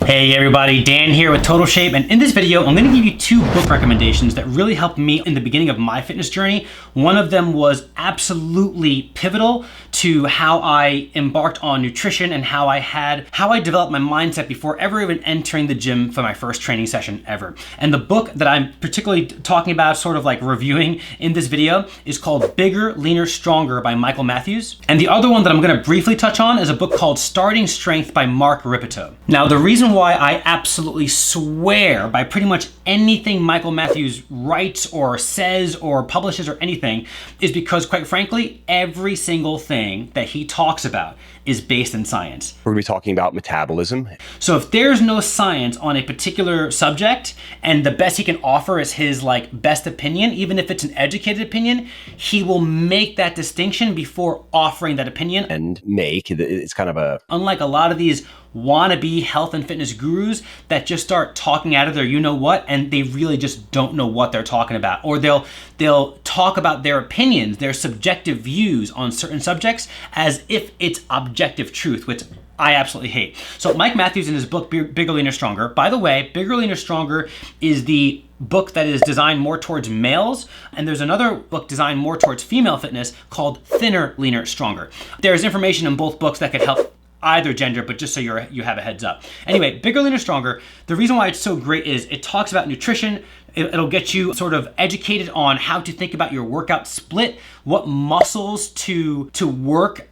Hey everybody, Dan here with Total Shape, and in this video I'm going to give you two book recommendations that really helped me in the beginning of my fitness journey. One of them was absolutely pivotal to how I embarked on nutrition and how I developed my mindset before ever even entering the gym for my first training session ever. And the book that I'm particularly talking about, sort of like reviewing in this video, is called Bigger, Leaner, Stronger by Michael Matthews. And the other one that I'm going to briefly touch on is a book called Starting Strength by Mark Rippetoe. Now, the reason why I absolutely swear by pretty much anything Michael Matthews writes or says or publishes or anything is because, quite frankly, every single thing that he talks about is based in science. We're gonna be talking about metabolism. So if there's no science on a particular subject and the best he can offer is his best opinion, even if it's an educated opinion, he will make that distinction before offering that opinion. And it's kind of a... Unlike a lot of these wannabe health and fitness gurus that just start talking out of their you-know-what, and they really just don't know what they're talking about. Or they'll talk about their opinions, their subjective views on certain subjects as if it's objective truth, which I absolutely hate. So Mike Matthews in his book, Bigger, Leaner, Stronger. By the way, Bigger, Leaner, Stronger is the book that is designed more towards males, and there's another book designed more towards female fitness called Thinner, Leaner, Stronger. There's information in both books that could help either gender, but just so you have a heads up. Anyway, Bigger, Leaner, Stronger, the reason why it's so great is it talks about nutrition. It'll get you sort of educated on how to think about your workout split, what muscles to work,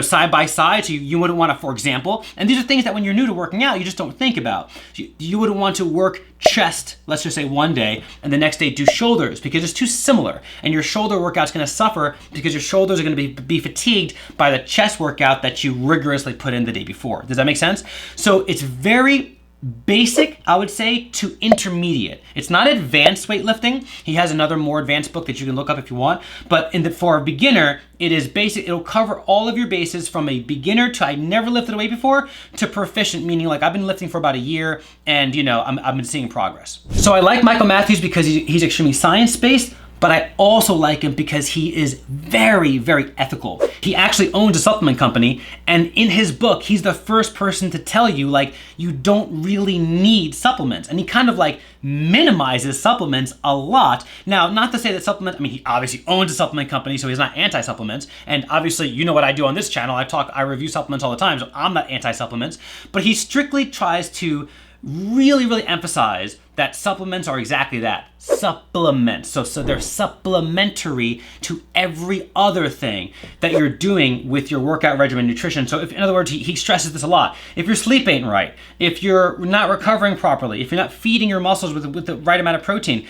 side by side. So you wouldn't want to, for example, and these are things that when you're new to working out, you just don't think about. You wouldn't want to work chest, let's just say one day, and the next day do shoulders because it's too similar. And your shoulder workout's gonna suffer because your shoulders are gonna be fatigued by the chest workout that you rigorously put in the day before. Does that make sense? So it's very basic, I would say, to intermediate. It's not advanced weightlifting. He has another more advanced book that you can look up if you want, but for a beginner, it is basic. It'll cover all of your bases from a beginner to I never lifted a weight before to proficient, meaning like I've been lifting for about a year and I've been seeing progress. So I like Michael Matthews because he's extremely science-based, but I also like him because he is very, very ethical. He actually owns a supplement company, and in his book, he's the first person to tell you, you don't really need supplements. And he kind of minimizes supplements a lot. Now, not to say that he obviously owns a supplement company, so he's not anti-supplements. And obviously, you know what I do on this channel. I review supplements all the time, so I'm not anti-supplements. But he strictly tries to really, really emphasize that supplements are exactly that, supplements. So they're supplementary to every other thing that you're doing with your workout regimen, nutrition. So in other words, he stresses this a lot. If your sleep ain't right, if you're not recovering properly, if you're not feeding your muscles with the right amount of protein,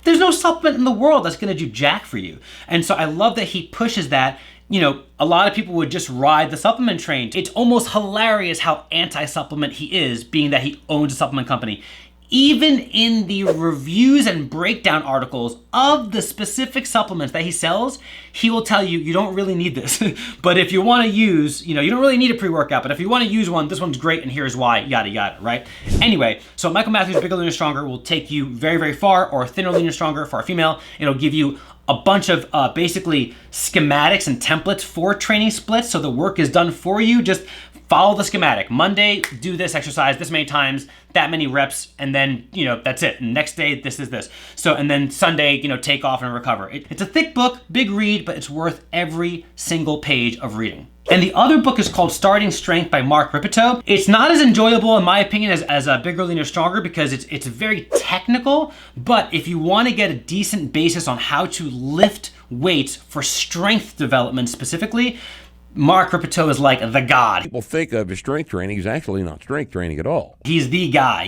there's no supplement in the world that's gonna do jack for you. And so I love that he pushes that. A lot of people would just ride the supplement train. It's almost hilarious how anti-supplement he is, being that he owns a supplement company. Even in the reviews and breakdown articles of the specific supplements that he sells, he will tell you, you don't really need this. But if you want to use, you don't really need a pre-workout, but if you want to use one, this one's great and here's why, yada, yada, right? Anyway, so Michael Matthews' Bigger, Leaner, Stronger will take you very, very far, or Thinner, Leaner, Stronger for a female. It'll give you a bunch of basically schematics and templates for training splits. So the work is done for you. Just follow the schematic. Monday, do this exercise this many times, that many reps, and then, that's it. And next day, this is this. So, and then Sunday, take off and recover. It's a thick book, big read, but it's worth every single page of reading. And the other book is called Starting Strength by Mark Rippetoe. It's not as enjoyable, in my opinion, as Bigger, Leaner, Stronger because it's very technical, but if you want to get a decent basis on how to lift weights for strength development specifically, Mark Rippetoe is like the god. People think of as strength training is actually not strength training at all. He's the guy,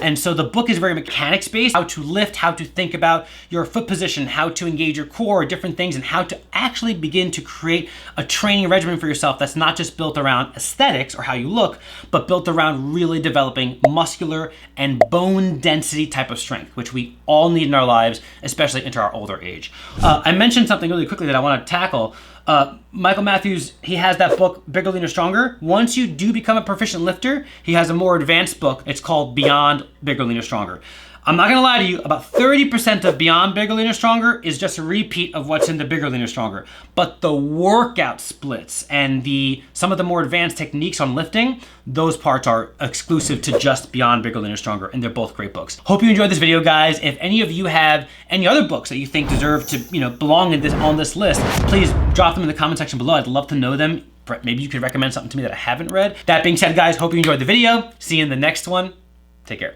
And so the book is very mechanics-based, how to lift, how to think about your foot position, how to engage your core, different things, and how to actually begin to create a training regimen for yourself that's not just built around aesthetics or how you look, but built around really developing muscular and bone density type of strength, which we all need in our lives, especially into our older age. I mentioned something really quickly that I want to tackle. Michael Matthews, he has that book, Bigger, Leaner, Stronger. Once you do become a proficient lifter, he has a more advanced book. It's called Beyond Bigger, Leaner, Stronger. I'm not gonna lie to you, about 30% of Beyond Bigger, Leaner, Stronger is just a repeat of what's in the Bigger, Leaner, Stronger. But the workout splits and some of the more advanced techniques on lifting, those parts are exclusive to just Beyond Bigger, Leaner, Stronger, and they're both great books. Hope you enjoyed this video, guys. If any of you have any other books that you think deserve to, belong on this list, please drop them in the comment section below. I'd love to know them. Maybe you could recommend something to me that I haven't read. That being said, guys, hope you enjoyed the video. See you in the next one. Take care.